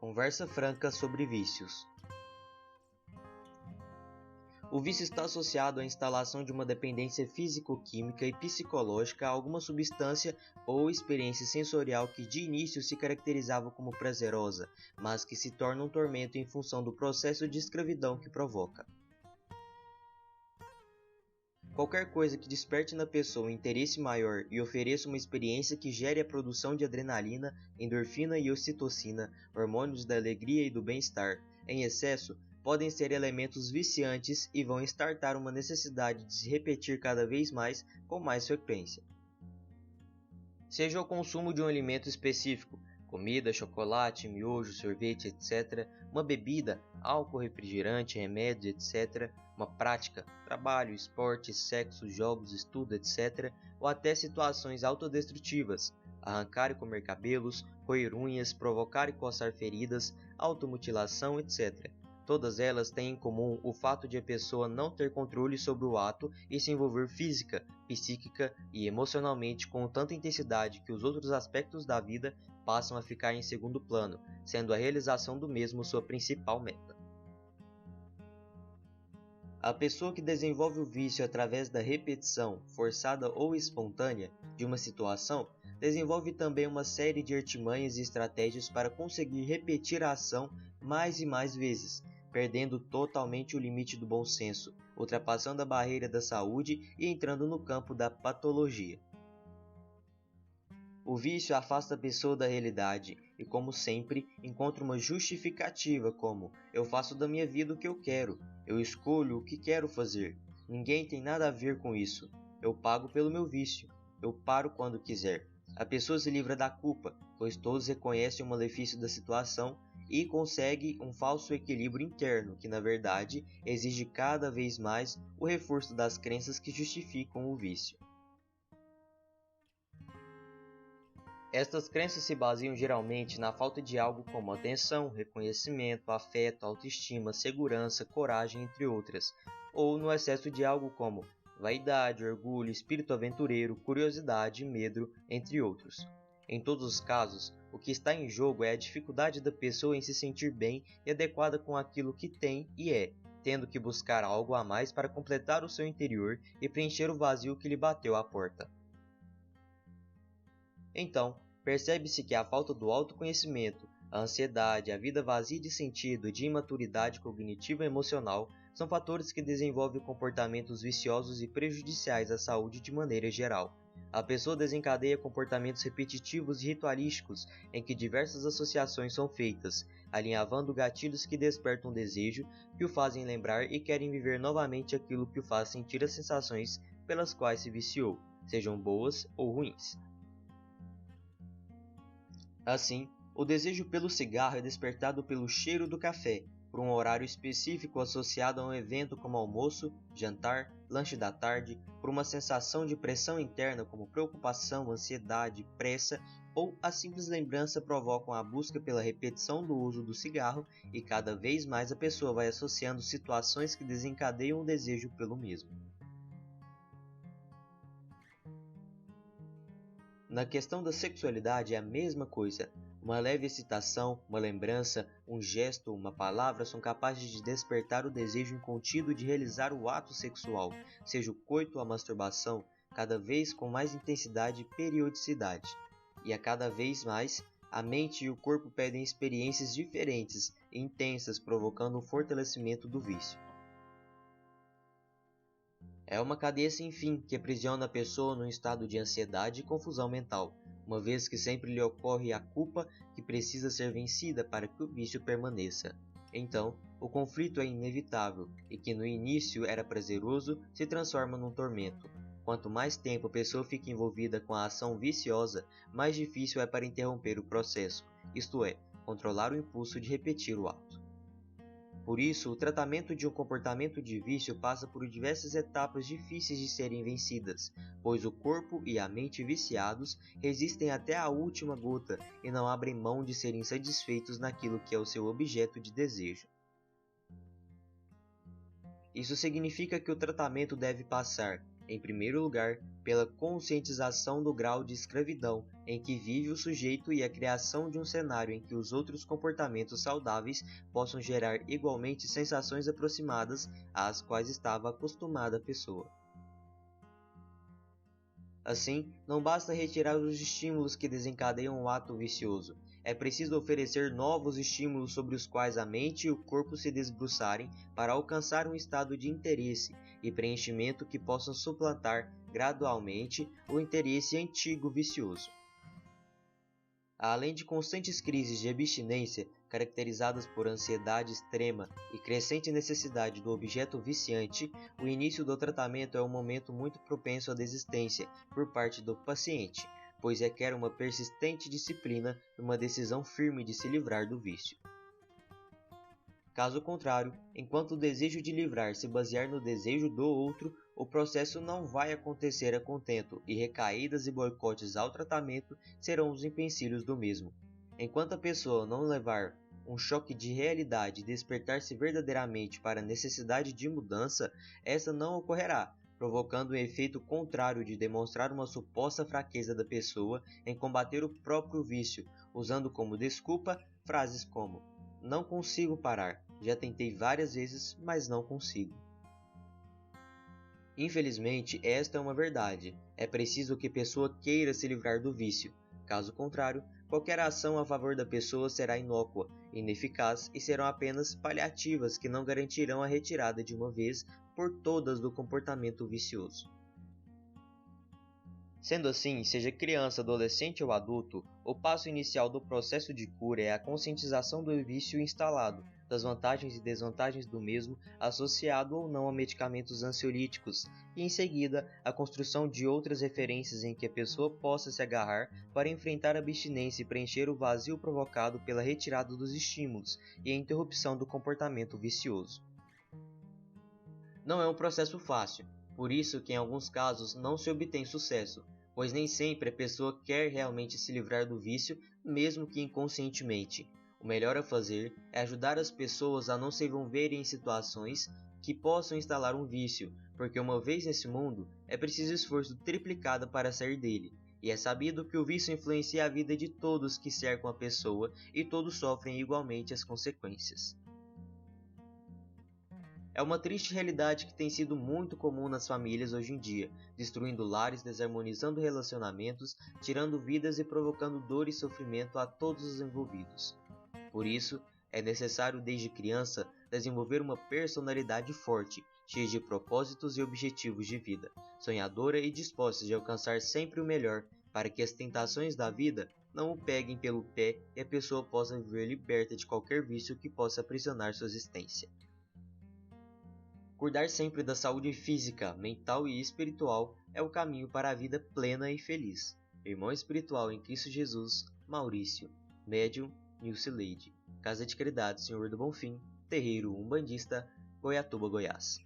Conversa franca sobre vícios. O vício está associado à instalação de uma dependência físico-química e psicológica a alguma substância ou experiência sensorial que de início se caracterizava como prazerosa, mas que se torna um tormento em função do processo de escravidão que provoca. Qualquer coisa que desperte na pessoa um interesse maior e ofereça uma experiência que gere a produção de adrenalina, endorfina e ocitocina, hormônios da alegria e do bem-estar, em excesso, podem ser elementos viciantes e vão startar uma necessidade de se repetir cada vez mais com mais frequência. Seja o consumo de um alimento específico, comida, chocolate, miojo, sorvete, etc., uma bebida, álcool, refrigerante, remédios, etc., uma prática, trabalho, esporte, sexo, jogos, estudo, etc., ou até situações autodestrutivas, arrancar e comer cabelos, roer unhas, provocar e coçar feridas, automutilação, etc. Todas elas têm em comum o fato de a pessoa não ter controle sobre o ato e se envolver física, psíquica e emocionalmente com tanta intensidade que os outros aspectos da vida passam a ficar em segundo plano, sendo a realização do mesmo sua principal meta. A pessoa que desenvolve o vício através da repetição, forçada ou espontânea, de uma situação, desenvolve também uma série de artimanhas e estratégias para conseguir repetir a ação mais e mais vezes, perdendo totalmente o limite do bom senso, ultrapassando a barreira da saúde e entrando no campo da patologia. O vício afasta a pessoa da realidade e, como sempre, encontra uma justificativa como eu faço da minha vida o que eu quero, eu escolho o que quero fazer, ninguém tem nada a ver com isso, eu pago pelo meu vício, eu paro quando quiser. A pessoa se livra da culpa, pois todos reconhecem o malefício da situação e consegue um falso equilíbrio interno que, na verdade, exige cada vez mais o reforço das crenças que justificam o vício. Estas crenças se baseiam geralmente na falta de algo como atenção, reconhecimento, afeto, autoestima, segurança, coragem, entre outras, ou no excesso de algo como vaidade, orgulho, espírito aventureiro, curiosidade, medo, entre outros. Em todos os casos, o que está em jogo é a dificuldade da pessoa em se sentir bem e adequada com aquilo que tem e é, tendo que buscar algo a mais para completar o seu interior e preencher o vazio que lhe bateu à porta. Então, percebe-se que a falta do autoconhecimento, a ansiedade, a vida vazia de sentido e de imaturidade cognitiva e emocional são fatores que desenvolvem comportamentos viciosos e prejudiciais à saúde de maneira geral. A pessoa desencadeia comportamentos repetitivos e ritualísticos em que diversas associações são feitas, alinhavando gatilhos que despertam desejo, que o fazem lembrar e querem viver novamente aquilo que o faz sentir as sensações pelas quais se viciou, sejam boas ou ruins. Assim, o desejo pelo cigarro é despertado pelo cheiro do café, por um horário específico associado a um evento como almoço, jantar, lanche da tarde, por uma sensação de pressão interna como preocupação, ansiedade, pressa ou a simples lembrança provocam a busca pela repetição do uso do cigarro e cada vez mais a pessoa vai associando situações que desencadeiam o desejo pelo mesmo. Na questão da sexualidade é a mesma coisa. Uma leve excitação, uma lembrança, um gesto, uma palavra são capazes de despertar o desejo incontido de realizar o ato sexual, seja o coito ou a masturbação, cada vez com mais intensidade e periodicidade. E a cada vez mais, a mente e o corpo pedem experiências diferentes e intensas, provocando um fortalecimento do vício. É uma cadeia sem fim que aprisiona a pessoa num estado de ansiedade e confusão mental, uma vez que sempre lhe ocorre a culpa que precisa ser vencida para que o vício permaneça. Então, o conflito é inevitável e que no início era prazeroso se transforma num tormento. Quanto mais tempo a pessoa fica envolvida com a ação viciosa, mais difícil é para interromper o processo, isto é, controlar o impulso de repetir o ato. Por isso, o tratamento de um comportamento de vício passa por diversas etapas difíceis de serem vencidas, pois o corpo e a mente viciados resistem até a última gota e não abrem mão de serem satisfeitos naquilo que é o seu objeto de desejo. Isso significa que o tratamento deve passar, em primeiro lugar, pela conscientização do grau de escravidão em que vive o sujeito e a criação de um cenário em que os outros comportamentos saudáveis possam gerar igualmente sensações aproximadas às quais estava acostumada a pessoa. Assim, não basta retirar os estímulos que desencadeiam o ato vicioso. É preciso oferecer novos estímulos sobre os quais a mente e o corpo se debruçarem para alcançar um estado de interesse e preenchimento que possam suplantar gradualmente o interesse antigo vicioso. Além de constantes crises de abstinência, caracterizadas por ansiedade extrema e crescente necessidade do objeto viciante, o início do tratamento é um momento muito propenso à desistência por parte do paciente, pois requer uma persistente disciplina e uma decisão firme de se livrar do vício. Caso contrário, enquanto o desejo de livrar se basear no desejo do outro, o processo não vai acontecer a contento e recaídas e boicotes ao tratamento serão os empecilhos do mesmo. Enquanto a pessoa não levar um choque de realidade e despertar-se verdadeiramente para a necessidade de mudança, essa não ocorrerá, provocando um efeito contrário de demonstrar uma suposta fraqueza da pessoa em combater o próprio vício, usando como desculpa frases como "não consigo parar, já tentei várias vezes, mas não consigo". Infelizmente, esta é uma verdade. É preciso que a pessoa queira se livrar do vício. Caso contrário, qualquer ação a favor da pessoa será inócua, ineficaz e serão apenas paliativas que não garantirão a retirada de uma vez por todas do comportamento vicioso. Sendo assim, seja criança, adolescente ou adulto, o passo inicial do processo de cura é a conscientização do vício instalado, das vantagens e desvantagens do mesmo, associado ou não a medicamentos ansiolíticos, e em seguida a construção de outras referências em que a pessoa possa se agarrar para enfrentar a abstinência e preencher o vazio provocado pela retirada dos estímulos e a interrupção do comportamento vicioso. Não é um processo fácil, por isso que em alguns casos não se obtém sucesso, pois nem sempre a pessoa quer realmente se livrar do vício, mesmo que inconscientemente. O melhor a fazer é ajudar as pessoas a não se envolverem em situações que possam instalar um vício, porque uma vez nesse mundo, é preciso esforço triplicado para sair dele, e é sabido que o vício influencia a vida de todos que cercam a pessoa e todos sofrem igualmente as consequências. É uma triste realidade que tem sido muito comum nas famílias hoje em dia, destruindo lares, desarmonizando relacionamentos, tirando vidas e provocando dor e sofrimento a todos os envolvidos. Por isso, é necessário desde criança desenvolver uma personalidade forte, cheia de propósitos e objetivos de vida, sonhadora e disposta de alcançar sempre o melhor, para que as tentações da vida não o peguem pelo pé e a pessoa possa viver liberta de qualquer vício que possa aprisionar sua existência. Cuidar sempre da saúde física, mental e espiritual é o caminho para a vida plena e feliz. Irmão espiritual em Cristo Jesus, Maurício. Médium, Nilcileide. Casa de Caridade, Senhor do Bonfim, Terreiro Umbandista, Goiatuba, Goiás.